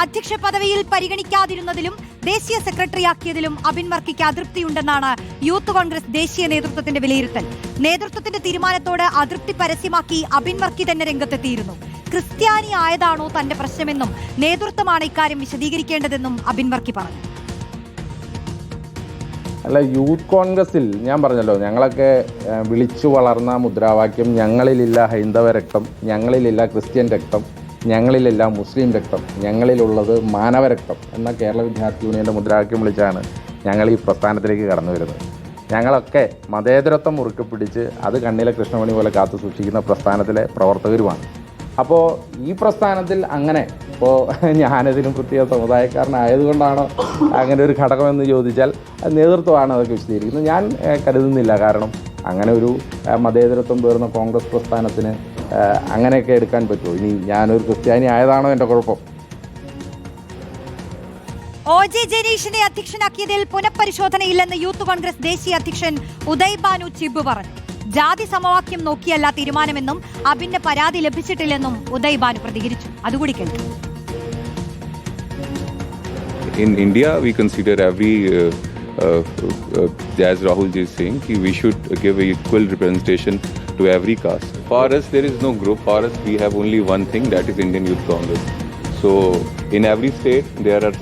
അധ്യക്ഷ പദവിയിൽ പരിഗണിക്കാതിരുന്നതിലും ദേശീയ സെക്രട്ടറിയാക്കിയതിലും അബിൻ വർക്കിക്ക് അതൃപ്തിയുണ്ടെന്നാണ് യൂത്ത് കോൺഗ്രസ് ദേശീയ നേതൃത്വത്തിന്റെ വിലയിരുത്തൽ. നേതൃത്വത്തിന്റെ തീരുമാനത്തോട് അതൃപ്തി പരസ്യമാക്കി അബിൻ വർക്കി തന്നെ രംഗത്തെത്തിയിരുന്നു. ക്രിസ്ത്യാനി ആയതാണോ തന്റെ പ്രശ്നമെന്നും നേതൃത്വമാണ് ഇക്കാര്യം വിശദീകരിക്കേണ്ടതെന്നും അബിൻ വർക്കി പറഞ്ഞു. അല്ല, യൂത്ത് കോൺഗ്രസിൽ ഞാൻ പറഞ്ഞല്ലോ, ഞങ്ങളൊക്കെ വിളിച്ചു വളർന്ന മുദ്രാവാക്യം ഞങ്ങളിലില്ല ഹൈന്ദവ രക്തം, ഞങ്ങളിലില്ല ക്രിസ്ത്യൻ രക്തം, ഞങ്ങളിലില്ല മുസ്ലിം രക്തം, ഞങ്ങളിലുള്ളത് മാനവരക്തം എന്ന കേരള വിദ്യാർത്ഥി യൂണിയൻ്റെ മുദ്രാവാക്യം വിളിച്ചാണ് ഞങ്ങൾ ഈ പ്രസ്ഥാനത്തിലേക്ക് കടന്നു വരുന്നത്. ഞങ്ങളൊക്കെ മതേതരത്വം മുറുക്കെ പിടിച്ച് അത് കണ്ണിലെ കൃഷ്ണമണി പോലെ കാത്തു സൂക്ഷിക്കുന്ന പ്രസ്ഥാനത്തിലെ പ്രവർത്തകരുമാണ്. അപ്പോൾ ഈ പ്രസ്ഥാനത്തിൽ അങ്ങനെ ഇപ്പോൾ ഞാനതിനും പ്രത്യേക സമുദായക്കാരനായതുകൊണ്ടാണോ അങ്ങനെ ഒരു ഘടകമെന്ന് ചോദിച്ചാൽ നേതൃത്വമാണ് അതൊക്കെ വിശദീകരിക്കുന്നത്. ഞാൻ കരുതുന്നില്ല. കാരണം അങ്ങനെ ഒരു മതേതരത്വം പേർന്ന കോൺഗ്രസ് പ്രസ്ഥാനത്തിന് അങ്ങനെയൊക്കെ എടുക്കാൻ പറ്റുമോ? ഇനി ഞാനൊരു ക്രിസ്ത്യാനി ആയതാണോ എൻ്റെ കുഴപ്പം? OJ ജനീഷിനെ അധ്യക്ഷനാക്കിയതിൽ പുനഃപരിശോധനയില്ലെന്ന് യൂത്ത് കോൺഗ്രസ് ദേശീയ അധ്യക്ഷൻ ഉദയ് ഭാനു ചിബ് പറഞ്ഞു. ജാതി സമവാക്യം നോക്കിയല്ല തീരുമാനമെന്നും അബിന് പരാതി ലഭിച്ചിട്ടില്ലെന്നും ഉദയ് ഭാനു പ്രതികരിച്ചു. അതുകൂടി കേൾക്കും. In India, we consider every, as Rahul ji is saying, we should give equal representation to every caste. For us, there is no group. For us, we have only one thing, that is Indian Youth Congress. So, in every state, there are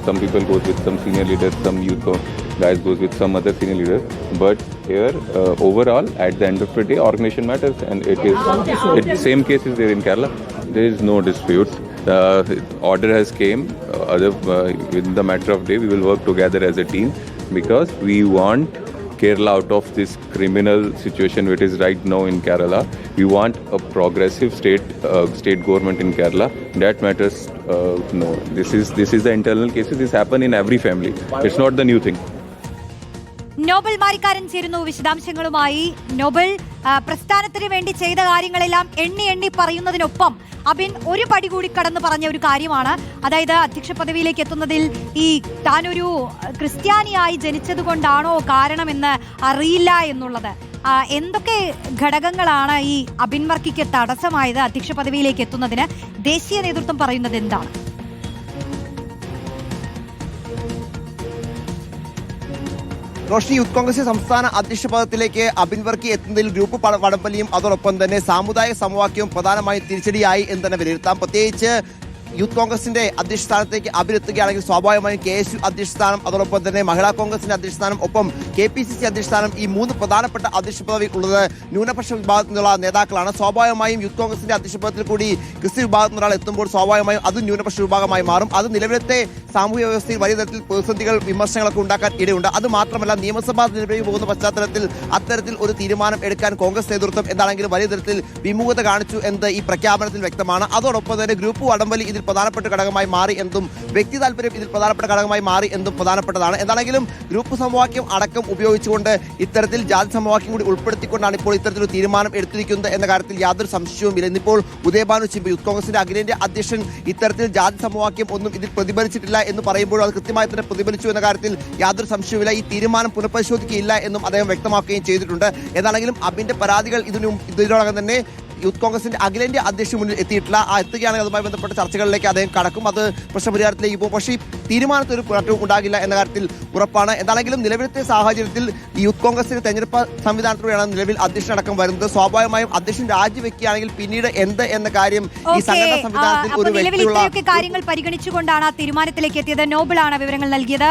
some people goes with some senior leaders, some youth guys goes with some other senior leader. But here, overall, at the end of the day, organization matters, and same case is there in Kerala. There is no dispute. Order has came. In the matter of day, we will work together as a team because we want Kerala out of this criminal situation which is right now in Kerala. We want a progressive state government in Kerala. That matters. No, this is the internal cases. This happen in every family. It's not the new thing. Nobel മാരിക്കാരൻ ചേരുന്നു വിശദാംശങ്ങളുമായി. Nobel, പ്രസ്ഥാനത്തിന് വേണ്ടി ചെയ്ത കാര്യങ്ങളെല്ലാം എണ്ണി എണ്ണി പറയുന്നതിനൊപ്പം അബിൻ ഒരു പടി കൂടി കടന്നു പറഞ്ഞ ഒരു കാര്യമാണ്, അതായത് അധ്യക്ഷ പദവിയിലേക്ക് എത്തുന്നതിൽ ഈ താനൊരു ക്രിസ്ത്യാനിയായി ജനിച്ചതുകൊണ്ടാണോ കാരണമെന്ന് അറിയില്ല എന്നുള്ളത്. എന്തൊക്കെ ഘടകങ്ങളാണ് ഈ അബിൻ വർക്കിക്ക് തടസ്സമായത് അധ്യക്ഷ പദവിയിലേക്ക് എത്തുന്നതിന്? ദേശീയ നേതൃത്വം പറയുന്നത് എന്താണ്? റോഷ്നി, യൂത്ത് കോൺഗ്രസ് സംസ്ഥാന അധ്യക്ഷ പദത്തിലേക്ക് അബിൻ വർക്കി എത്തുന്നതിൽ ഗ്രൂപ്പ് വടംവലിയും അതോടൊപ്പം തന്നെ സാമുദായിക സമവാക്യവും പ്രധാനമായും തിരിച്ചടിയായി എന്ന് തന്നെ വിലയിരുത്താം. പ്രത്യേകിച്ച് യൂത്ത് കോൺഗ്രസിന്റെ അധ്യക്ഷ സ്ഥാനത്തേക്ക് അബിൻ എത്തുകയാണെങ്കിൽ സ്വാഭാവികമായും KSU അധ്യക്ഷ സ്ഥാനം, അതോടൊപ്പം തന്നെ മഹിളാ കോൺഗ്രസിന്റെ അധ്യക്ഷ സ്ഥാനം, ഒപ്പം KPCC അധ്യക്ഷ സ്ഥാനം, ഈ മൂന്ന് പ്രധാനപ്പെട്ട അധ്യക്ഷ പദവി ഉള്ളത് ന്യൂനപക്ഷ വിഭാഗത്തിൽ നിന്നുള്ള നേതാക്കളാണ്. സ്വാഭാവികമായും യൂത്ത് കോൺഗ്രസിന്റെ അധ്യക്ഷ പദത്തിൽ കൂടി ക്രിസ്ത്യൻ വിഭാഗത്തിൽ നിന്നൊരാൾ എത്തുമ്പോൾ സ്വാഭാവികമായും അത് ന്യൂനപക്ഷ വിഭാഗമായി മാറും. അത് നിലവിലത്തെ സാമൂഹ്യ വ്യവസ്ഥയിൽ വലിയ തരത്തിൽ പ്രതിസന്ധികൾ, വിമർശനങ്ങളൊക്കെ ഉണ്ടാക്കാൻ ഇടയുണ്ട്. അത് മാത്രമല്ല, നിയമസഭാ തിരഞ്ഞെടുപ്പിലേക്ക് പോകുന്ന പശ്ചാത്തലത്തിൽ അത്തരത്തിൽ ഒരു തീരുമാനം എടുക്കാൻ കോൺഗ്രസ് നേതൃത്വം എന്താണെങ്കിലും വലിയ തരത്തിൽ വിമുഖത കാണിച്ചു എന്ന് ഈ പ്രഖ്യാപനത്തിൽ വ്യക്തമാണ്. അതോടൊപ്പം തന്നെ ഗ്രൂപ്പ് വടംവലി ഇതിൽ പ്രധാനപ്പെട്ട ഘടകമായി മാറി എന്നും വ്യക്തി താല്പര്യം ഇതിൽ പ്രധാനപ്പെട്ട ഘടകമായി മാറി എന്നും പ്രധാനപ്പെട്ടതാണ്. എന്താണെങ്കിലും ഗ്രൂപ്പ് സമവാക്യം അടക്കം ഉപയോഗിച്ചുകൊണ്ട് ഇത്തരത്തിൽ ജാതി സമവാക്യം കൂടി ഉൾപ്പെടുത്തിക്കൊണ്ടാണ് ഇപ്പോൾ ഇത്തരത്തിലൊരു തീരുമാനം എടുത്തിരിക്കുന്നത് എന്ന കാര്യത്തിൽ യാതൊരു സംശയവുമില്ല. ഇന്നിപ്പോൾ ഉദയ് ഭാനു ചിബ്, യൂത്ത് കോൺഗ്രസിന്റെ അഖിലേന്ത്യാ അധ്യക്ഷൻ, ഇത്തരത്തിൽ ജാതി സമവാക്യം ഒന്നും ഇതിൽ പ്രതിഫലിച്ചിട്ടില്ല എന്ന് പറയുമ്പോഴും അത് കൃത്യമായി തന്നെ പ്രതിഫലിച്ചു എന്ന കാര്യത്തിൽ യാതൊരു സംശയവുമില്ല. ഈ തീരുമാനം പുനഃപരിശോധിക്കുകയില്ല എന്നും അദ്ദേഹം വ്യക്തമാക്കുകയും ചെയ്തിട്ടുണ്ട്. എന്താണെങ്കിലും അബിന്റെ പരാതികൾ ഇതിനോടകം തന്നെ യൂത്ത് കോൺഗ്രസിന്റെ അഖിലേന്ത്യാ അധ്യക്ഷന് മുന്നിൽ എത്തിയിട്ടില്ല. എത്തുകയാണെങ്കിൽ അതുമായി ബന്ധപ്പെട്ട ചർച്ചകളിലേക്ക് അദ്ദേഹം കടക്കും. അത് പ്രശ്നപരിഹാരത്തിലേക്ക് പോകും. പക്ഷേ തീരുമാനത്തിൽ ഒരു മാറ്റവും ഉണ്ടാകില്ല എന്ന കാര്യത്തിൽ ഉറപ്പാണ്. എന്താണെങ്കിലും നിലവിലത്തെ സാഹചര്യത്തിൽ യൂത്ത് കോൺഗ്രസിന്റെ തെരഞ്ഞെടുപ്പ് സംവിധാനത്തിലൂടെയാണ് നിലവിൽ അധ്യക്ഷനടക്കം വരുന്നത്. സ്വാഭാവികമായും അധ്യക്ഷൻ രാജിവെക്കുകയാണെങ്കിൽ പിന്നീട് എന്ത് എന്ന കാര്യം ഈ സംഘടനാ സംവിധാനത്തിൽ ഒരു വ്യക്തിയുള്ള കാര്യങ്ങൾ പരിഗണിച്ചുകൊണ്ടാണ് ആ തീരുമാനത്തിലേക്ക് എത്തിയത്. നോബിളാണ് വിവരങ്ങൾ നൽകിയത്.